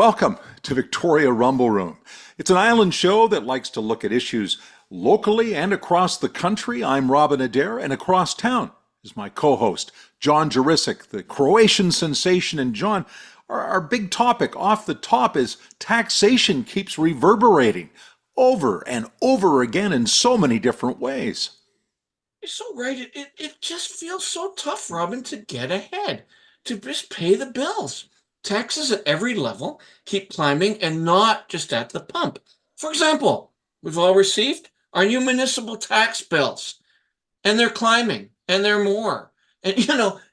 Welcome to Victoria Rumble Room. It's an island show that likes to look at issues locally and across the country. I'm Robin Adair, and across town is my co-host, John Jurisic, the Croatian sensation. And John, our big topic off the top is taxation keeps reverberating over and over again in so many different ways. You're so right. It just feels so tough, Robin, to get ahead, to just pay the bills. Taxes at every level keep climbing and not just at the pump. For example, we've all received our new municipal tax bills, and they're climbing, and they're more. And,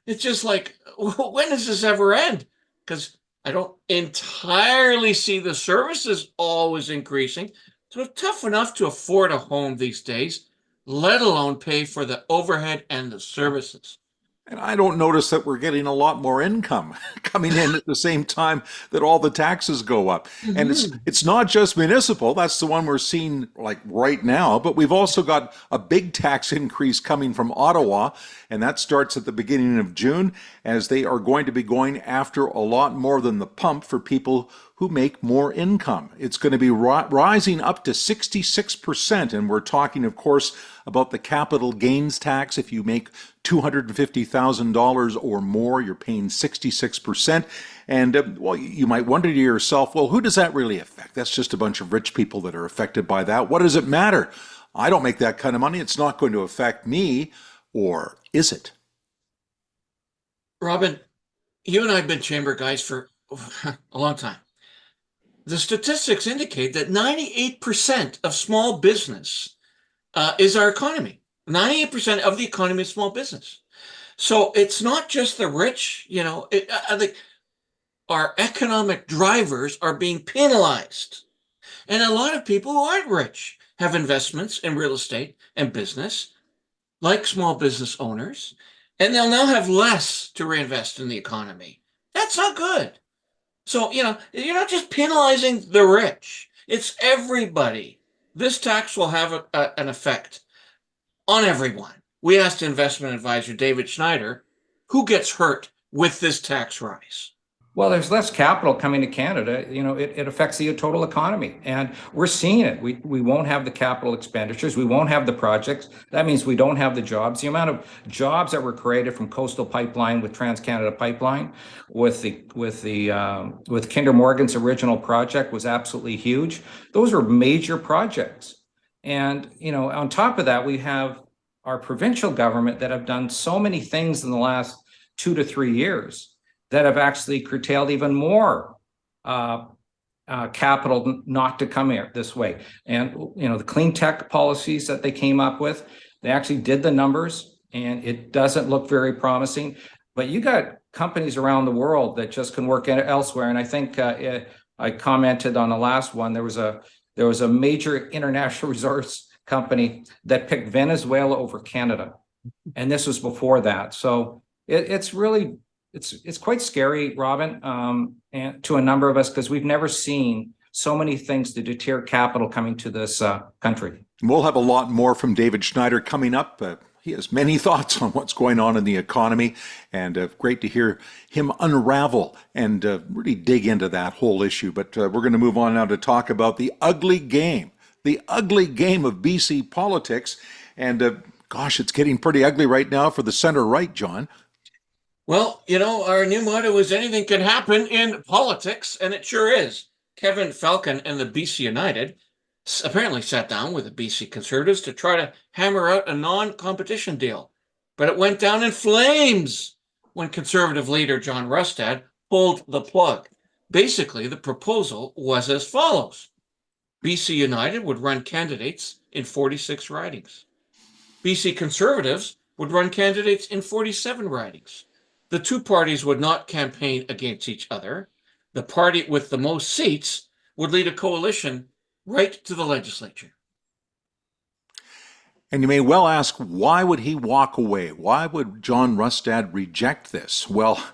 it's just like, when does this ever end? Because I don't entirely see the services always increasing. So it's tough enough to afford a home these days, let alone pay for the overhead and the services. And I don't notice that we're getting a lot more income coming in at the same time that all the taxes go up. And it's not just municipal, that's the one we're seeing like right now, but we've also got a big tax increase coming from Ottawa, and that starts at the beginning of June, as they are going to be going after a lot more than the pump for people who make more income. It's going to be rising up to 66%, and we're talking, of course, about the capital gains tax. If you make $250,000 or more, you're paying 66%. And well, you might wonder to yourself, well, who does that really affect? That's just a bunch of rich people that are affected by that. What does it matter? I don't make that kind of money. It's not going to affect me. Or is it? Robin, you and I have been chamber guys for a long time. The statistics indicate that 98% of small business is our economy. 98% of the economy is small business. So it's not just the rich, I think our economic drivers are being penalized. And a lot of people who aren't rich have investments in real estate and business, like small business owners, and they'll now have less to reinvest in the economy. That's not good. So, you're not just penalizing the rich, it's everybody. This tax will have an effect on everyone. We asked investment advisor David Schneider, who gets hurt with this tax rise? Well, there's less capital coming to Canada. It affects the total economy, and we're seeing it. We won't have the capital expenditures. We won't have the projects. That means we don't have the jobs. The amount of jobs that were created from Coastal Pipeline with TransCanada Pipeline, with Kinder Morgan's original project was absolutely huge. Those are major projects, and on top of that, we have our provincial government that have done so many things in the last 2 to 3 years that have actually curtailed even more capital not to come here this way. And, the clean tech policies that they came up with, they actually did the numbers, and it doesn't look very promising. But you got companies around the world that just can work elsewhere. And I think I commented on the last one, there was a major international resource company that picked Venezuela over Canada. And this was before that. So it's really, it's quite scary, Robin, and to a number of us, because we've never seen so many things to deter capital coming to this country. We'll have a lot more from David Schneider coming up. He has many thoughts on what's going on in the economy, and great to hear him unravel and really dig into that whole issue. But we're going to move on now to talk about the ugly game of BC politics. And gosh, it's getting pretty ugly right now for the center-right, John. Well, our new motto is anything can happen in politics, and it sure is. Kevin Falcon and the BC United apparently sat down with the BC Conservatives to try to hammer out a non-competition deal. But it went down in flames when Conservative leader John Rustad pulled the plug. Basically, the proposal was as follows. BC United would run candidates in 46 ridings. BC Conservatives would run candidates in 47 ridings. The two parties would not campaign against each other. The party with the most seats would lead a coalition right to the legislature. And you may well ask, why would he walk away? Why would John Rustad reject this? Well,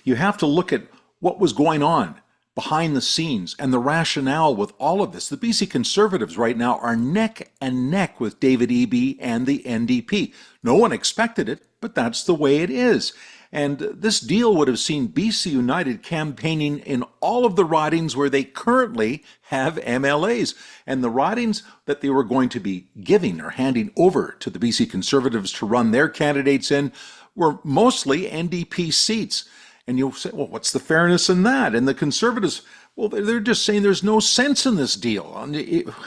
you have to look at what was going on behind the scenes and the rationale with all of this. The BC Conservatives right now are neck and neck with David Eby and the NDP. No one expected it, but that's the way it is. And this deal would have seen BC United campaigning in all of the ridings where they currently have MLAs. And the ridings that they were going to be giving or handing over to the BC Conservatives to run their candidates in were mostly NDP seats. And you'll say, well, what's the fairness in that? And the Conservatives, well, they're just saying there's no sense in this deal.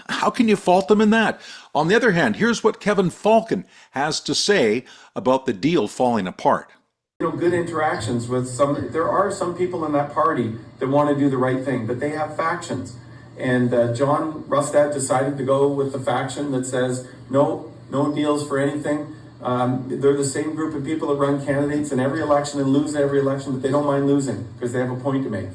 How can you fault them in that? On the other hand, here's what Kevin Falcon has to say about the deal falling apart. Good interactions with there are some people in that party that want to do the right thing, but they have factions. And John Rustad decided to go with the faction that says, no deals for anything. They're the same group of people that run candidates in every election and lose every election, but they don't mind losing because they have a point to make.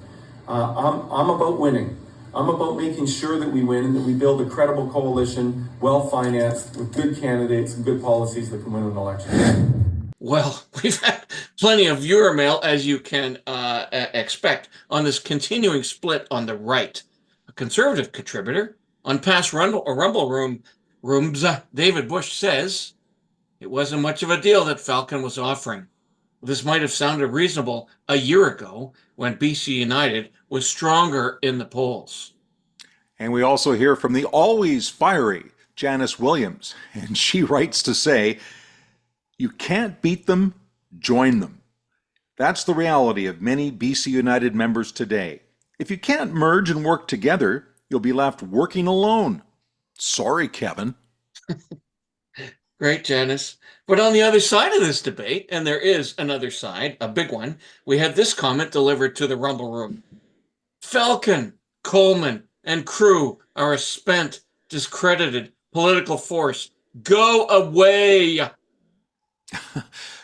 I'm about winning. I'm about making sure that we win and that we build a credible coalition, well-financed, with good candidates and good policies that can win an election. Well, we've had plenty of viewer mail, as you can expect, on this continuing split on the right. A Conservative contributor on past Rumble Rooms, David Bush says, it wasn't much of a deal that Falcon was offering. This might have sounded reasonable a year ago when BC United was stronger in the polls. And we also hear from the always fiery Janice Williams, and she writes to say, you can't beat them, join them. That's the reality of many BC United members today. If you can't merge and work together, you'll be left working alone. Sorry, Kevin. Great, Janice. But on the other side of this debate, and there is another side, a big one, we had this comment delivered to the Rumble Room. Falcon, Coleman, and crew are a spent, discredited political force. Go away.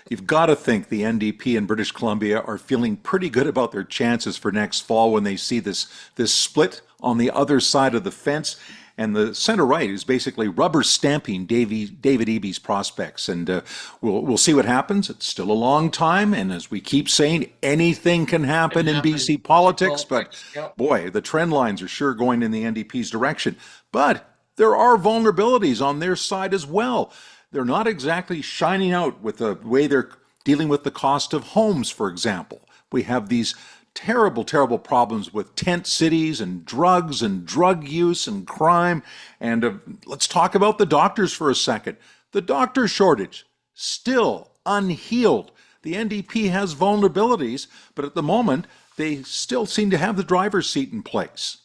You've got to think the NDP in British Columbia are feeling pretty good about their chances for next fall when they see this split on the other side of the fence. And the center-right is basically rubber stamping David Eby's prospects. And we'll see what happens. It's still a long time. And as we keep saying, anything can happen in BC politics. But boy, the trend lines are sure going in the NDP's direction. But there are vulnerabilities on their side as well. They're not exactly shining out with the way they're dealing with the cost of homes, for example. We have these terrible, terrible problems with tent cities and drugs and drug use and crime. And let's talk about the doctors for a second. The doctor shortage, still unhealed. The NDP has vulnerabilities, but at the moment, they still seem to have the driver's seat in place.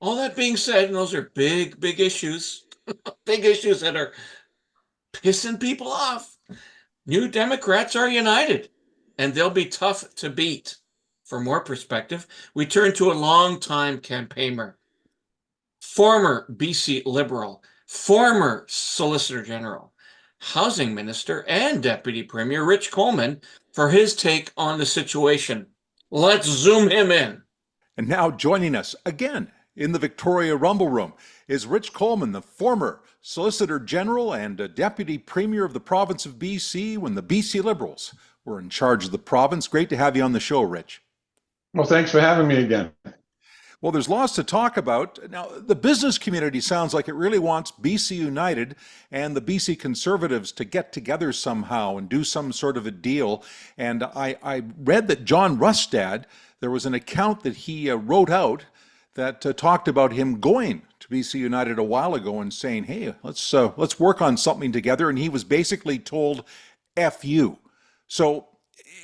All that being said, and those are big, big issues, big issues that are pissing people off. New Democrats are united, and they'll be tough to beat. For more perspective, we turn to a longtime campaigner, former BC Liberal, former Solicitor General, Housing Minister, and Deputy Premier Rich Coleman for his take on the situation. Let's zoom him in. And now joining us again in the Victoria Rumble Room is Rich Coleman, the former Solicitor General and Deputy Premier of the province of BC when the BC Liberals were in charge of the province. Great to have you on the show, Rich. Well, thanks for having me again. Well, there's lots to talk about. Now, the business community sounds like it really wants BC United and the BC Conservatives to get together somehow and do some sort of a deal. And I read that John Rustad, there was an account that he wrote out that talked about him going to BC United a while ago and saying, hey, let's work on something together. And he was basically told, F you. So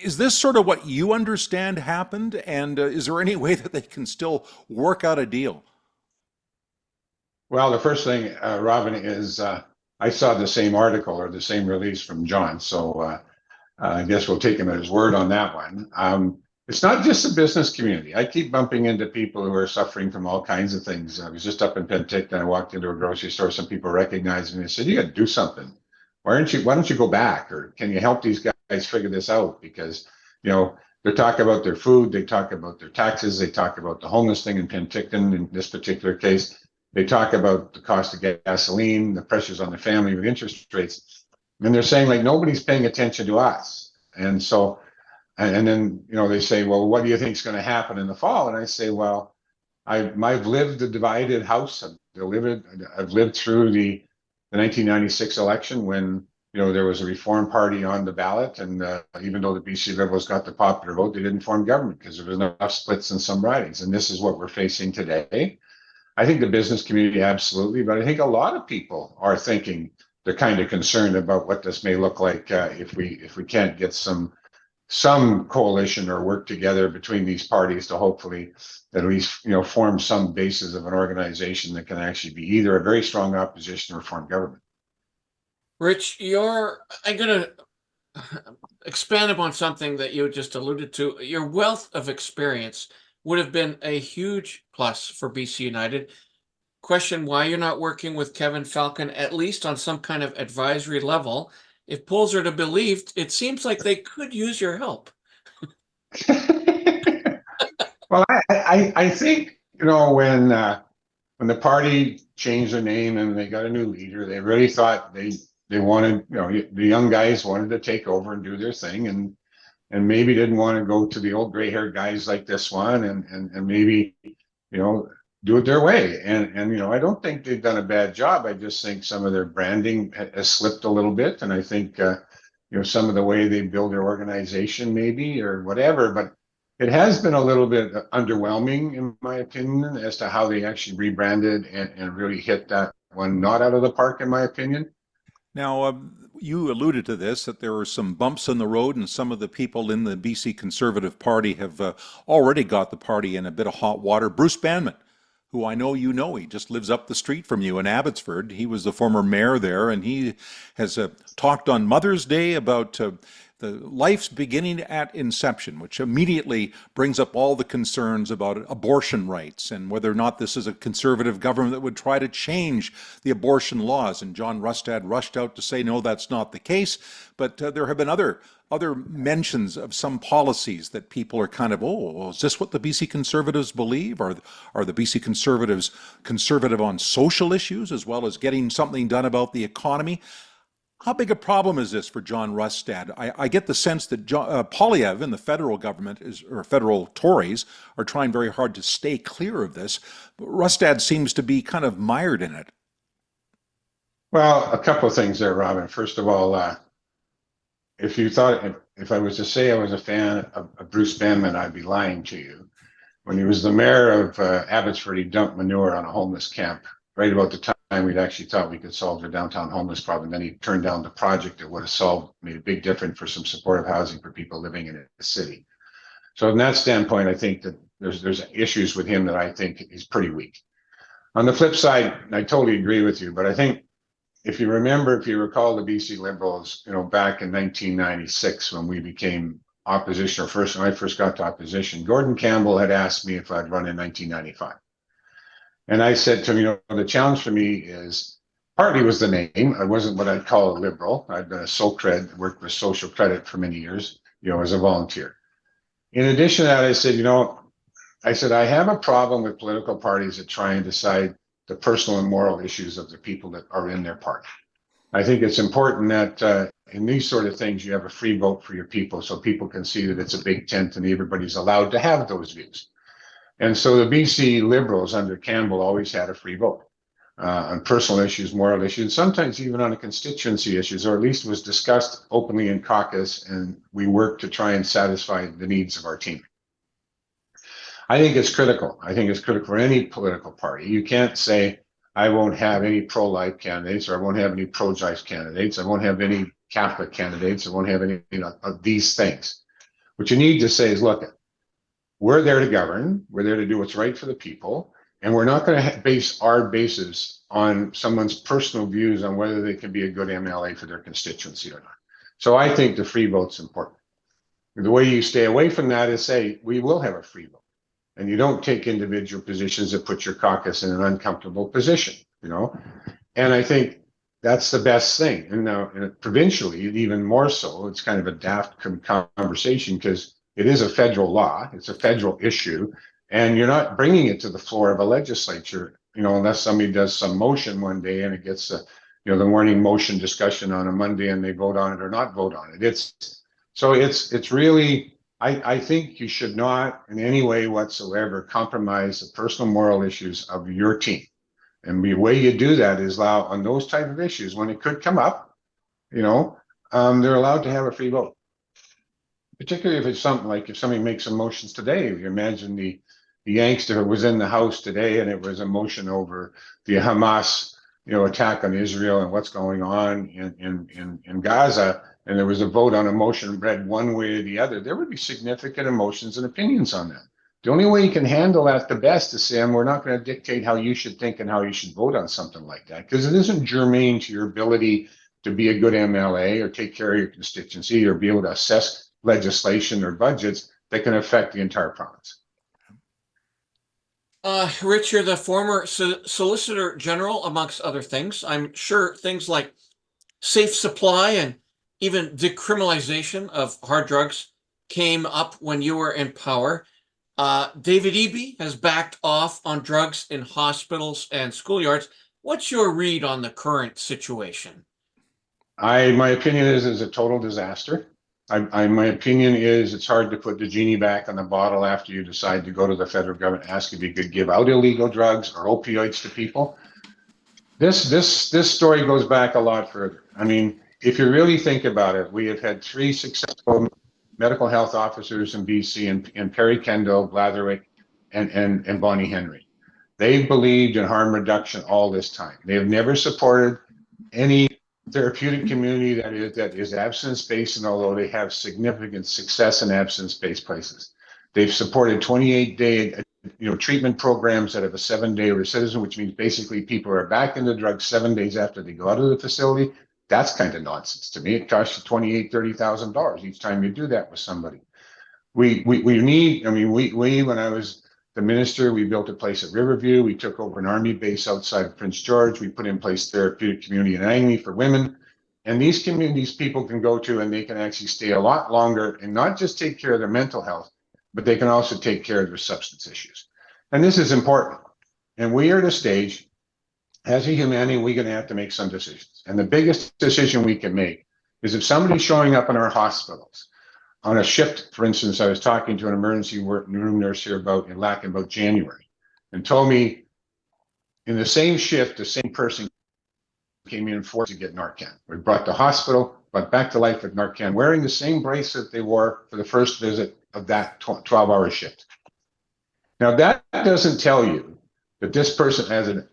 is this sort of what you understand happened? And is there any way that they can still work out a deal? Well, the first thing, Robin, is I saw the same article or the same release from John. So I guess we'll take him at his word on that one. It's not just the business community. I keep bumping into people who are suffering from all kinds of things. I was just up in Penticton and I walked into a grocery store. Some people recognized me and said, you got to do something. Why don't you go back? Or can you help these guys figure this out? Because, they talk about their food, they talk about their taxes, they talk about the homeless thing in Penticton in this particular case. They talk about the cost of gasoline, the pressures on the family with interest rates. And they're saying, like, nobody's paying attention to us. And so, and then, they say, well, what do you think is going to happen in the fall? And I say, well, I've lived a divided house. I've lived through the 1996 election when, there was a Reform Party on the ballot, and even though the BC Liberals got the popular vote, they didn't form government because there was enough splits in some ridings. And this is what we're facing today. I think the business community absolutely, but I think a lot of people are thinking they're kind of concerned about what this may look like if we can't get some coalition or work together between these parties to hopefully at least form some basis of an organization that can actually be either a very strong opposition or form government. Rich, I'm going to expand upon something that you just alluded to. Your wealth of experience would have been a huge plus for BC United. Question why you're not working with Kevin Falcon, at least on some kind of advisory level. If polls are to be believed, it seems like they could use your help. Well, I think, when the party changed their name and they got a new leader, they really thought they wanted, the young guys wanted to take over and do their thing, and maybe didn't want to go to the old gray-haired guys like this one, and maybe, do it their way. And I don't think they've done a bad job. I just think some of their branding has slipped a little bit, and I think some of the way they build their organization maybe or whatever, but it has been a little bit underwhelming in my opinion as to how they actually rebranded and really hit that one not out of the park in my opinion. Now, you alluded to this, that there are some bumps in the road, and some of the people in the BC Conservative Party have already got the party in a bit of hot water. Bruce Banman, who I know he just lives up the street from you in Abbotsford. He was the former mayor there, and he has talked on Mother's Day about the life's beginning at inception, which immediately brings up all the concerns about abortion rights and whether or not this is a conservative government that would try to change the abortion laws. And John Rustad rushed out to say, no, that's not the case. But there have been other mentions of some policies that people are kind of, well, is this what the BC Conservatives believe? Are the BC Conservatives conservative on social issues as well as getting something done about the economy? How big a problem is this for John Rustad? I get the sense that Poilievre and the federal government or federal Tories are trying very hard to stay clear of this, but Rustad seems to be kind of mired in it. Well, a couple of things there, Robin. First of all, if I was to say I was a fan of Bruce Banman, I'd be lying to you. When he was the mayor of Abbotsford, he dumped manure on a homeless camp right about the time we'd actually thought we could solve the downtown homeless problem. Then he turned down the project that would have made a big difference for some supportive housing for people living in the city. So from that standpoint, I think that there's issues with him that I think he's pretty weak. On the flip side, I totally agree with you, but I think if you recall the BC Liberals, back in 1996 when we became opposition, or when I first got to opposition, Gordon Campbell had asked me if I'd run in 1995. And I said to him, the challenge for me is partly was the name. I wasn't what I'd call a liberal. I'd been a SoCred, worked with social credit for many years, as a volunteer. In addition to that, I said, I have a problem with political parties that try and decide the personal and moral issues of the people that are in their party. I think it's important that in these sort of things, you have a free vote for your people so people can see that it's a big tent and everybody's allowed to have those views. And so the BC Liberals under Campbell always had a free vote on personal issues, moral issues, sometimes even on constituency issues, or at least was discussed openly in caucus, and we worked to try and satisfy the needs of our team. I think it's critical. I think it's critical for any political party. You can't say, I won't have any pro-life candidates, or I won't have any pro-choice candidates, I won't have any Catholic candidates, I won't have any of these things. What you need to say is, look, we're there to govern, we're there to do what's right for the people, and we're not going to base our basis on someone's personal views on whether they can be a good MLA for their constituency or not. So I think the free vote's important. The way you stay away from that is say, we will have a free vote. And you don't take individual positions that put your caucus in an uncomfortable position, And I think that's the best thing. And now provincially, even more so, it's kind of a daft conversation because it is a federal law, it's a federal issue, and you're not bringing it to the floor of a legislature, unless somebody does some motion one day and it gets the morning motion discussion on a Monday and they vote on it or not vote on it. It's really, I think you should not in any way whatsoever compromise the personal moral issues of your team. And the way you do that is allow on those type of issues when it could come up, they're allowed to have a free vote. Particularly if it's something like if somebody makes some motions today. If you imagine the youngster who was in the House today and it was a motion over the Hamas, attack on Israel and what's going on in Gaza, and there was a vote on a motion read one way or the other, there would be significant emotions and opinions on that. The only way you can handle that the best is saying we're not going to dictate how you should think and how you should vote on something like that, because it isn't germane to your ability to be a good MLA or take care of your constituency or be able to assess legislation or budgets that can affect the entire province. Rich, you're the former Solicitor General, amongst other things. I'm sure things like safe supply and even decriminalization of hard drugs came up when you were in power. David Eby has backed off on drugs in hospitals and schoolyards. What's your read on the current situation? My opinion is it's a total disaster. My opinion is it's hard to put the genie back on the bottle after you decide to go to the federal government and ask if you could give out illegal drugs or opioids to people. This story goes back a lot further. I mean, if you really think about it, we have had 3 successful medical health officers in BC and Perry Kendall, Blatherwick, and Bonnie Henry. They've believed in harm reduction all this time. They have never supported any therapeutic community that is abstinence-based, and although they have significant success in abstinence-based places, they've supported 28-day treatment programs that have a 7-day recidivism, which means basically people are back into drugs 7 days after they go out of the facility. That's kind of nonsense to me. It costs you $28,000, $30,000 each time you do that with somebody. We when I was the minister, we built a place at Riverview. We took over an army base outside of Prince George. We put in place therapeutic community in Langley for women. And these communities people can go to and they can actually stay a lot longer and not just take care of their mental health, but they can also take care of their substance issues. And this is important. And we are at a stage, as a humanity, we're going to have to make some decisions. And the biggest decision we can make is if somebody's showing up in our hospitals on a shift. For instance, I was talking to an emergency room nurse here about January, and told me in the same shift, the same person came in forced to get Narcan. We brought to hospital, but back to life with Narcan, wearing the same bracelet they wore for the first visit of that 12-hour shift. Now, that doesn't tell you that this person has an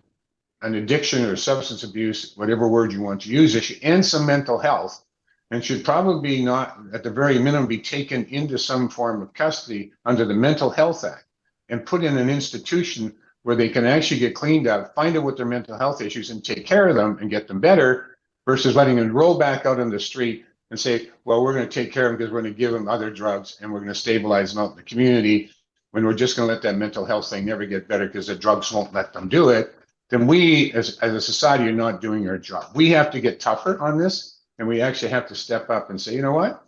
addiction or substance abuse, whatever word you want to use, issue, and some mental health, and should probably not, at the very minimum, be taken into some form of custody under the Mental Health Act and put in an institution where they can actually get cleaned up, find out what their mental health issues and take care of them and get them better, versus letting them roll back out on the street and say, well, we're going to take care of them because we're going to give them other drugs and we're going to stabilize them out in the community, when we're just going to let that mental health thing never get better because the drugs won't let them do it. Then we as a society are not doing our job. We have to get tougher on this. And we actually have to step up and say, you know what?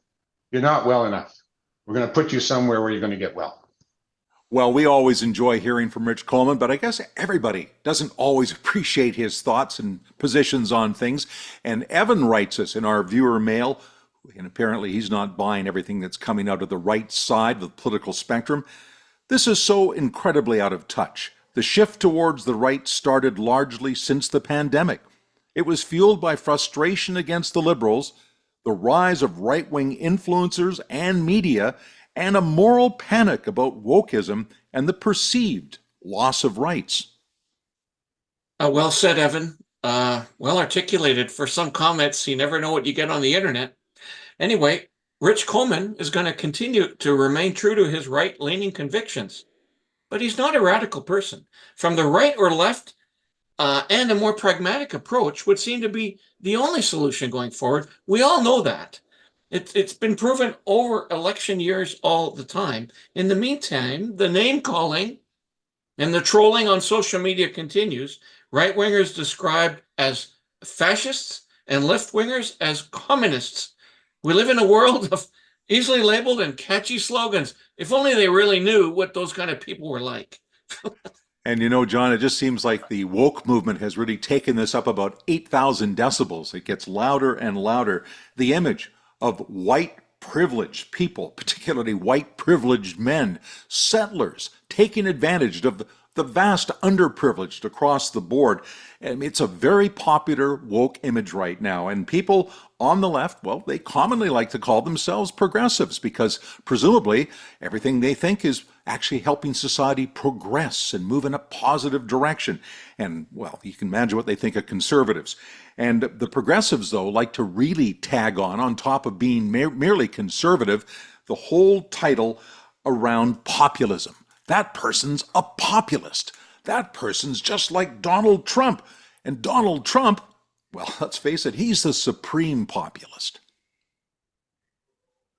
You're not well enough. We're going to put you somewhere where you're going to get well. Well, we always enjoy hearing from Rich Coleman, but I guess everybody doesn't always appreciate his thoughts and positions on things. And Evan writes us in our viewer mail, and apparently he's not buying everything that's coming out of the right side of the political spectrum. This is so incredibly out of touch. The shift towards the right started largely since the pandemic. It was fueled by frustration against the liberals, the rise of right-wing influencers and media, and a moral panic about wokeism and the perceived loss of rights. Well said, Evan. Well articulated. For some comments, you never know what you get on the internet. Anyway, Rich Coleman is going to continue to remain true to his right-leaning convictions, but he's not a radical person. From the right or left, and a more pragmatic approach would seem to be the only solution going forward. We all know that. It's been proven over election years all the time. In the meantime, the name calling and the trolling on social media continues. Right-wingers described as fascists and left-wingers as communists. We live in a world of easily labeled and catchy slogans. If only they really knew what those kind of people were like. And you know, John, it just seems like the woke movement has really taken this up about 8,000 decibels. It gets louder and louder. The image of white privileged people, particularly white privileged men, settlers, taking advantage of the vast underprivileged across the board. It's a very popular woke image right now. And people on the left, well, they commonly like to call themselves progressives because presumably everything they think is actually helping society progress and move in a positive direction. And, well, you can imagine what they think of conservatives. And the progressives, though, like to really tag on top of being merely conservative, the whole title around populism. That person's a populist. That person's just like Donald Trump. And Donald Trump, well, let's face it, he's the supreme populist.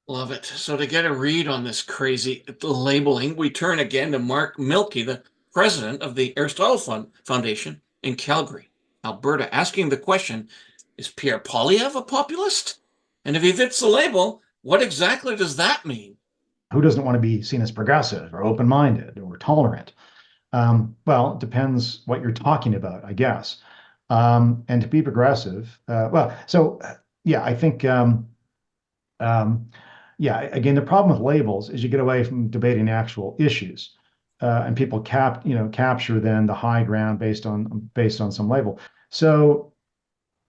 Love it. So to get a read on this crazy labeling, we turn again to Mark Milke, the president of the Aristotle Foundation in Calgary, Alberta, asking the question, is Pierre Poilievre a populist? And if he fits the label, what exactly does that mean? Who doesn't want to be seen as progressive or open-minded or tolerant? Well, it depends what you're talking about, I guess. And to be progressive, yeah, I think, yeah, again, the problem with labels is you get away from debating actual issues, and people capture then the high ground based on some label. So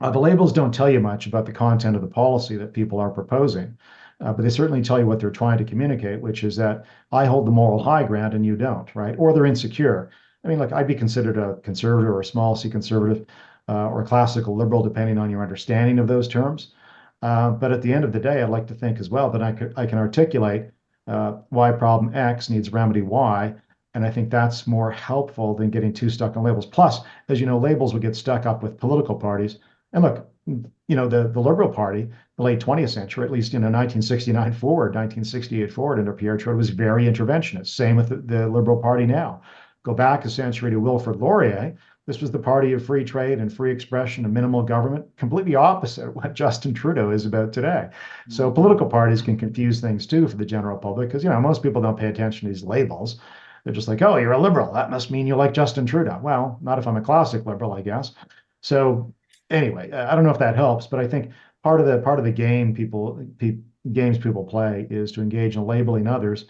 the labels don't tell you much about the content of the policy that people are proposing. But they certainly tell you what they're trying to communicate, which is that I hold the moral high ground and you don't, right? Or they're insecure. I mean, look, I'd be considered a conservative or a small c conservative or a classical liberal, depending on your understanding of those terms. But at the end of the day, I'd like to think as well that I can articulate why problem X needs remedy Y. And I think that's more helpful than getting too stuck on labels. Plus, as you know, labels would get stuck up with political parties. And look, the Liberal Party, the late 20th century, at least 1969 forward, 1968 forward under Pierre Trudeau was very interventionist. Same with the Liberal Party now. Go back a century to Wilfrid Laurier. This was the party of free trade and free expression and minimal government, completely opposite of what Justin Trudeau is about today. So political parties can confuse things too for the general public because, most people don't pay attention to these labels. They're just like, oh, you're a liberal. That must mean you like Justin Trudeau. Well, not if I'm a classic liberal, I guess. So anyway, I don't know if that helps, but I think part of the games people play is to engage in labeling others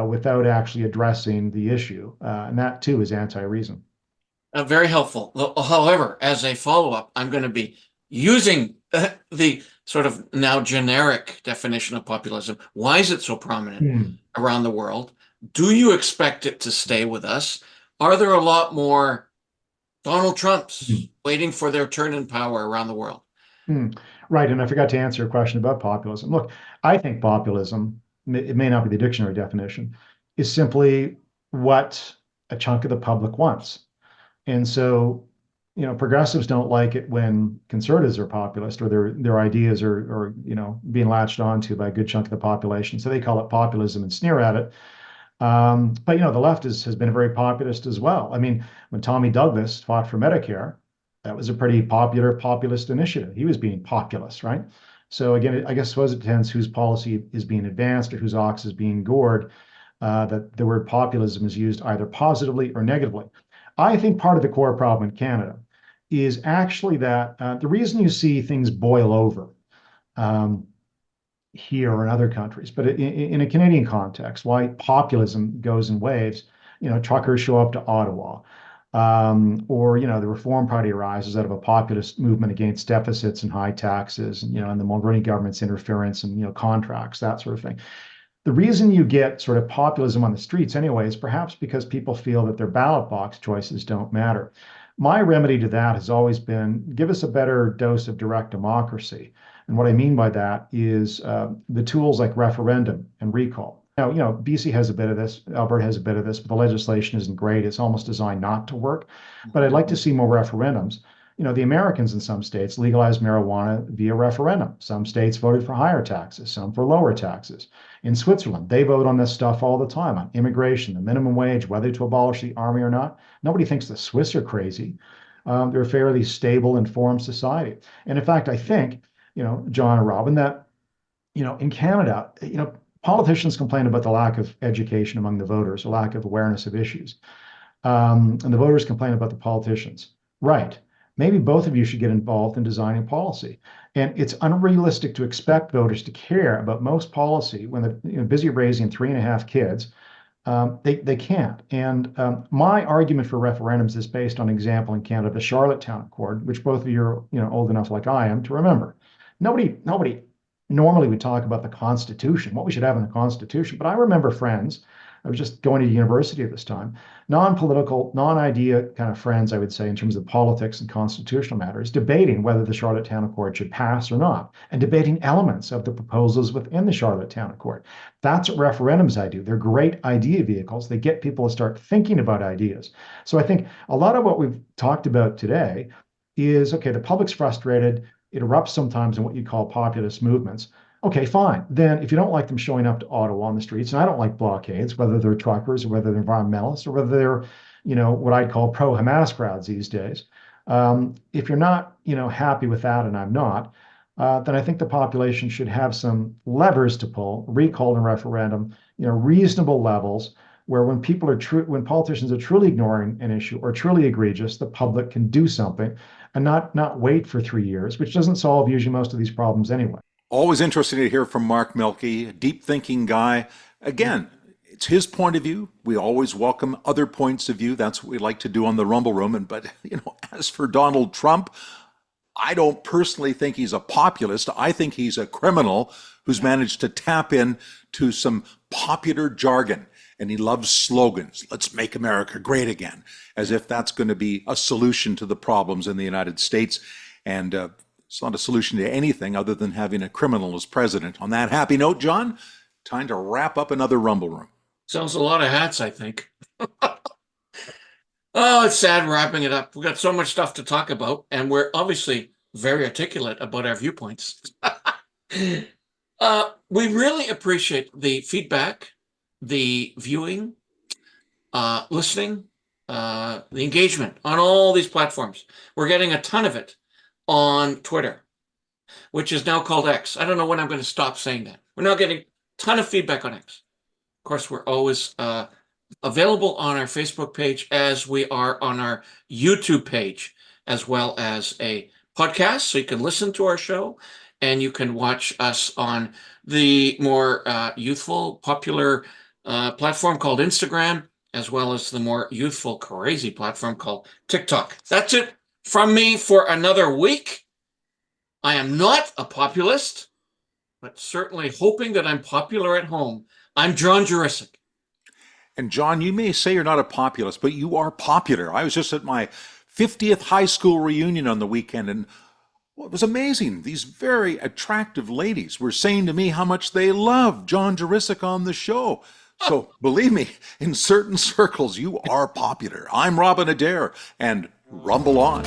without actually addressing the issue, and that too is anti-reason. Very helpful. However, as a follow-up, I'm going to be using the sort of now generic definition of populism. Why is it so prominent around the world? Do you expect it to stay with us? Are there a lot more Donald Trumps waiting for their turn in power around the world? Right, and I forgot to answer your question about populism. Look, I think populism, it may not be the dictionary definition, is simply what a chunk of the public wants. And so, progressives don't like it when conservatives are populist or their ideas are being latched onto by a good chunk of the population. So they call it populism and sneer at it. But the left has been very populist as well. I mean, when Tommy Douglas fought for Medicare, that was a pretty popular populist initiative. He was being populist, right? So again, I suppose it depends whose policy is being advanced or whose ox is being gored, that the word populism is used either positively or negatively. I think part of the core problem in Canada is actually that the reason you see things boil over here or in other countries, but in a Canadian context, why populism goes in waves, truckers show up to Ottawa, or the Reform Party arises out of a populist movement against deficits and high taxes, and the Mulroney government's interference and contracts, that sort of thing. The reason you get sort of populism on the streets anyway is perhaps because people feel that their ballot box choices don't matter. My remedy to that has always been give us a better dose of direct democracy. And what I mean by that is the tools like referendum and recall. Now, BC has a bit of this, Alberta has a bit of this, but the legislation isn't great. It's almost designed not to work. But I'd like to see more referendums. The Americans in some states legalized marijuana via referendum. Some states voted for higher taxes, some for lower taxes. In Switzerland, they vote on this stuff all the time, on immigration, the minimum wage, whether to abolish the army or not. Nobody thinks the Swiss are crazy. They're a fairly stable, informed society. And in fact, I think, John and Robin, that, in Canada, politicians complain about the lack of education among the voters, a lack of awareness of issues. And the voters complain about the politicians. Right. Maybe both of you should get involved in designing policy. And it's unrealistic to expect voters to care about most policy when they're busy raising 3.5 kids, They can't. And my argument for referendums is based on example in Canada, the Charlottetown Accord, which both of you are, old enough like I am to remember. Nobody normally would talk about the Constitution, what we should have in the Constitution. But I remember friends, I was just going to university at this time, non-political, non-idea kind of friends, I would say, in terms of politics and constitutional matters, debating whether the Charlottetown Accord should pass or not, and debating elements of the proposals within the Charlottetown Accord. That's what referendums I do. They're great idea vehicles. They get people to start thinking about ideas. So I think a lot of what we've talked about today is, okay, the public's frustrated. It erupts sometimes in what you call populist movements. Okay, fine. Then if you don't like them showing up to Ottawa on the streets, and I don't like blockades, whether they're truckers or whether they're environmentalists or whether they're, what I'd call pro-Hamas crowds these days. If you're not, happy with that, and I'm not, then I think the population should have some levers to pull, recall and referendum, reasonable levels where when when politicians are truly ignoring an issue or truly egregious, the public can do something and not wait for 3 years, which doesn't solve usually most of these problems anyway. Always interesting to hear from Mark Milke, a deep thinking guy. Again, it's his point of view. We always welcome other points of view. That's what we like to do on the Rumble Room. But as for Donald Trump, I don't personally think he's a populist. I think he's a criminal who's managed to tap in to some popular jargon. And he loves slogans. Let's make America great again, as if that's going to be a solution to the problems in the United States. And it's not a solution to anything other than having a criminal as president. On that happy note, John, time to wrap up another Rumble Room. Sounds a lot of hats, I think. Oh, it's sad wrapping it up. We've got so much stuff to talk about, and we're obviously very articulate about our viewpoints. We really appreciate the feedback, the viewing, listening, the engagement on all these platforms. We're getting a ton of it on Twitter, which is now called X. I don't know when I'm going to stop saying that. We're now getting a ton of feedback on X. Of course, we're always available on our Facebook page, as we are on our YouTube page, as well as a podcast. So you can listen to our show, and you can watch us on the more youthful, popular platform called Instagram, as well as the more youthful, crazy platform called TikTok. That's it from me for another week. I am not a populist, but certainly hoping that I'm popular at home. I'm John Jurisic. And John, you may say you're not a populist, but you are popular. I was just at my 50th high school reunion on the weekend, and it was amazing. These very attractive ladies were saying to me how much they love John Jurisic on the show. So believe me, in certain circles, you are popular. I'm Robin Adair, and rumble on.